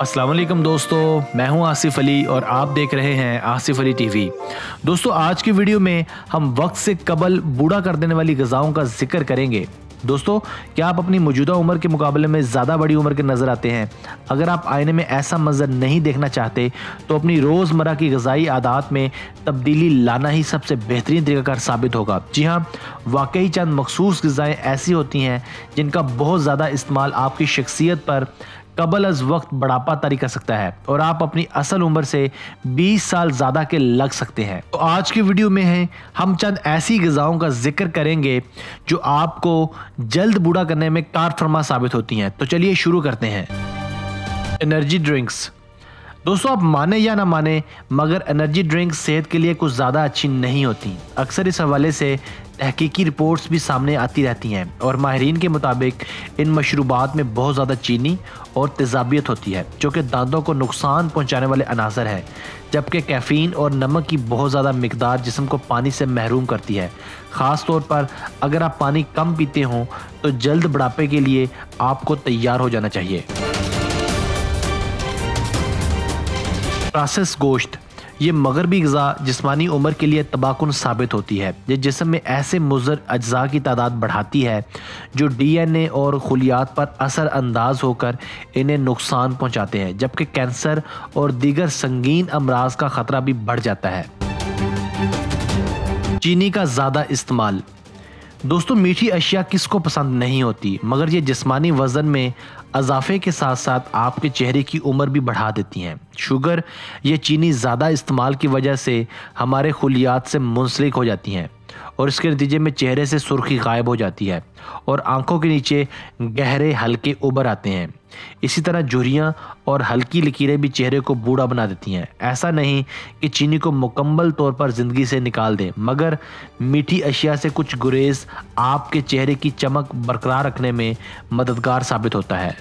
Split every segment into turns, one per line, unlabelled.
अस्सलाम वालेकुम दोस्तों, मैं हूं आसिफ अली और आप देख रहे हैं आसिफ अली टीवी। दोस्तों, आज की वीडियो में हम वक्त से कबल बूढ़ा कर देने वाली ग़िज़ाओं का जिक्र करेंगे। दोस्तों, क्या आप अपनी मौजूदा उम्र के मुकाबले में ज़्यादा बड़ी उम्र के नज़र आते हैं? अगर आप आईने में ऐसा मंजर नहीं देखना चाहते तो अपनी रोज़मर्रा की ग़िज़ाई आदत में तब्दीली लाना ही सबसे बेहतरीन तरीक़ाकार साबित होगा। जी हाँ, वाकई चंद मखसूस ग़िज़ाएँ ऐसी होती हैं जिनका बहुत ज़्यादा इस्तेमाल आपकी शख्सियत पर कबल अज़ वक्त बढ़ापा तारी कर सकता है और आप अपनी असल उम्र से 20 साल ज़्यादा के लग सकते हैं। तो आज की वीडियो में हम चंद ऐसी ग़िज़ाओं का जिक्र करेंगे जो आपको जल्द बूढ़ा करने में कार फरमा साबित होती हैं। तो चलिए शुरू करते हैं। Energy drinks. दोस्तों, आप माने या ना माने मगर एनर्जी ड्रिंक्स सेहत के लिए कुछ ज़्यादा अच्छी नहीं होती। अक्सर इस हवाले से तहकीकी रिपोर्ट्स भी सामने आती रहती हैं और माहिरीन के मुताबिक इन मशरूबात में बहुत ज़्यादा चीनी और तेज़ाबियत होती है जो कि दांतों को नुकसान पहुंचाने वाले अनासर हैं, जबकि कैफ़ीन और नमक की बहुत ज़्यादा मिकदार जिस्म को पानी से महरूम करती है। ख़ास तौर पर अगर आप पानी कम पीते हों तो जल्द बुढ़ापे के लिए आपको तैयार हो जाना चाहिए। प्रोसेस गोश्त। ये मगरबी ग़िज़ा जिस्मानी उम्र के लिए तबाहकुन साबित होती है। ये जिस्म में ऐसे मुज़र अज्जा की तादाद बढ़ाती है जो DNA और खुलियात पर असर अंदाज होकर इन्हें नुकसान पहुंचाते हैं, जबकि कैंसर और दीगर संगीन अमराज का ख़तरा भी बढ़ जाता है। चीनी का ज़्यादा इस्तेमाल। दोस्तों, मीठी अशिया किसको पसंद नहीं होती, मगर ये जिस्मानी वज़न में अजाफे के साथ साथ आपके चेहरे की उम्र भी बढ़ा देती हैं। शुगर ये चीनी ज़्यादा इस्तेमाल की वजह से हमारे खुलियात से मुंसलिक हो जाती हैं और इसके नतीजे में चेहरे से सुर्खी गायब हो जाती है और आंखों के नीचे गहरे हल्के उभर आते हैं। इसी तरह झुर्रियाँ और हल्की लकीरें भी चेहरे को बूढ़ा बना देती हैं। ऐसा नहीं कि चीनी को मुकम्मल तौर पर ज़िंदगी से निकाल दें, मगर मीठी अशिया से कुछ गुरेज आपके चेहरे की चमक बरकरार रखने में मददगार साबित होता है।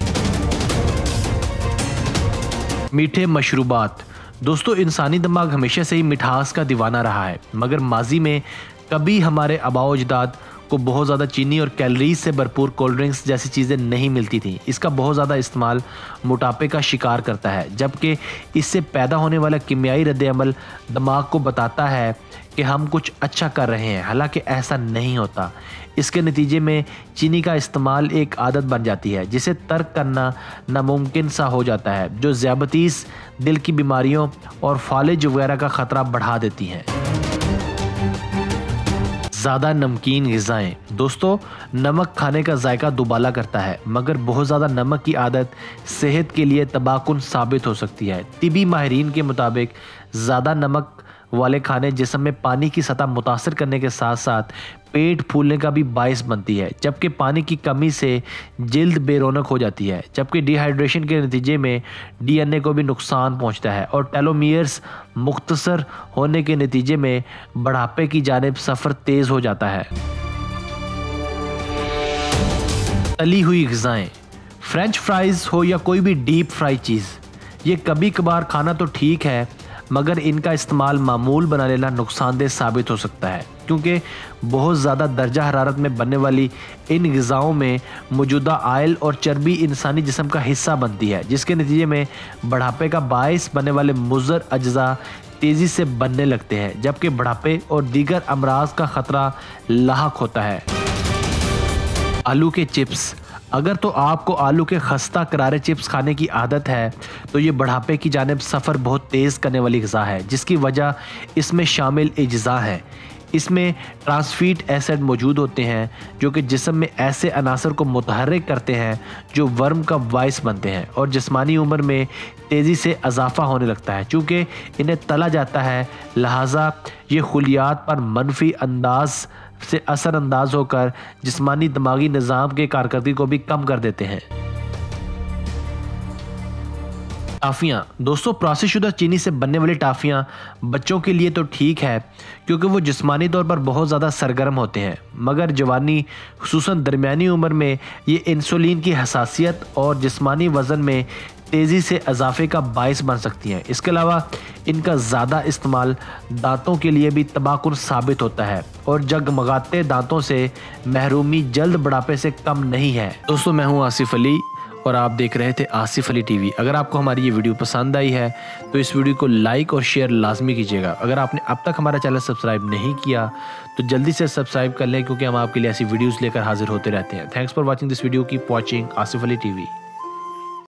मीठे मशरूबात। दोस्तों, इंसानी दिमाग हमेशा से ही मिठास का दीवाना रहा है, मगर माजी में कभी हमारे आबाओ अजदाद को बहुत ज़्यादा चीनी और कैलोरीज से भरपूर कोल्ड ड्रिंक्स जैसी चीज़ें नहीं मिलती थी। इसका बहुत ज़्यादा इस्तेमाल मोटापे का शिकार करता है, जबकि इससे पैदा होने वाला कीमियाई रद्द-ए-अमल दिमाग को बताता है कि हम कुछ अच्छा कर रहे हैं, हालांकि ऐसा नहीं होता। इसके नतीजे में चीनी का इस्तेमाल एक आदत बन जाती है जिसे तर्क करना नामुमकिन सा हो जाता है, जो ज़ियाबतीस, दिल की बीमारियों और फालिज वगैरह का ख़तरा बढ़ा देती हैं। ज़्यादा नमकीन ग़िज़ाएँ। दोस्तों, नमक खाने का जायका दुबाला करता है, मगर बहुत ज़्यादा नमक की आदत सेहत के लिए तबाहकुन साबित हो सकती है। तिबी माहिरीन के मुताबिक ज़्यादा नमक वाले खाने जिस्म में पानी की सतह मुतासर करने के साथ साथ पेट फूलने का भी बायस बनती है, जबकि पानी की कमी से जिल्द बेरौनक हो जाती है, जबकि डिहाइड्रेशन के नतीजे में DNA को भी नुकसान पहुंचता है और टेलोमियर्स मुख्तसर होने के नतीजे में बढ़ापे की जानिब सफ़र तेज़ हो जाता है। तली हुई ग़िज़ाएँ। फ्रेंच फ्राइज़ हो या कोई भी डीप फ्राई चीज़, ये कभी कभार खाना तो ठीक है, मगर इनका इस्तेमाल मामूल बना लेना नुकसानदेह साबित हो सकता है, क्योंकि बहुत ज़्यादा दर्जा हरारत में बनने वाली इन ग़िज़ाओं में मौजूदा आयल और चर्बी इंसानी जिस्म का हिस्सा बनती है, जिसके नतीजे में बढ़ापे का बायस बनने वाले मुज़र अज्जा तेज़ी से बनने लगते हैं, जबकि बढ़ापे और दीगर अमराज का ख़तरा लाहक होता है। आलू के चिप्स। अगर तो आपको आलू के खस्ता करारे चिप्स खाने की आदत है तो ये बढ़ापे की जानिब सफ़र बहुत तेज़ करने वाली ग़िज़ा है, जिसकी वजह इसमें शामिल अज्जा है। इसमें ट्रांसफीट एसिड मौजूद होते हैं जो कि जिस्म में ऐसे अनासर को मुतहर्रिक करते हैं जो वर्म का बायस बनते हैं और जिस्मानी उम्र में तेज़ी से इजाफा होने लगता है। चूँकि इन्हें तला जाता है, लिहाजा ये खुलियात पर मनफी अंदाज से असरअंदाज होकर जिस्मानी दिमागी निज़ाम के कारकर्दगी को भी कम कर देते हैं। टाफ़ियाँ। दोस्तों, प्रोसेस शुदा चीनी से बनने वाली टाफ़ियाँ बच्चों के लिए तो ठीक है क्योंकि वो जिस्मानी तौर पर बहुत ज़्यादा सरगर्म होते हैं, मगर जवानी खुसूसन दरमियानी उम्र में ये इंसुलिन की हसासियत और जिस्मानी वज़न में तेज़ी से इजाफे का बायस बन सकती हैं। इसके अलावा इनका ज़्यादा इस्तेमाल दांतों के लिए भी तबाहकुन साबित होता है और जगमगाते दांतों से महरूमी जल्द बुढ़ापे से कम नहीं है। दोस्तों, मैं हूं आसिफ अली और आप देख रहे थे आसिफ अली टीवी। अगर आपको हमारी ये वीडियो पसंद आई है तो इस वीडियो को लाइक और शेयर लाजमी कीजिएगा। अगर आपने अब तक हमारा चैनल सब्सक्राइब नहीं किया तो जल्दी से सब्सक्राइब कर लें, क्योंकि हम आपके लिए ऐसी वीडियोस लेकर हाजिर होते रहते हैं। Thanks for watching this video, keep watching Asif Ali TV.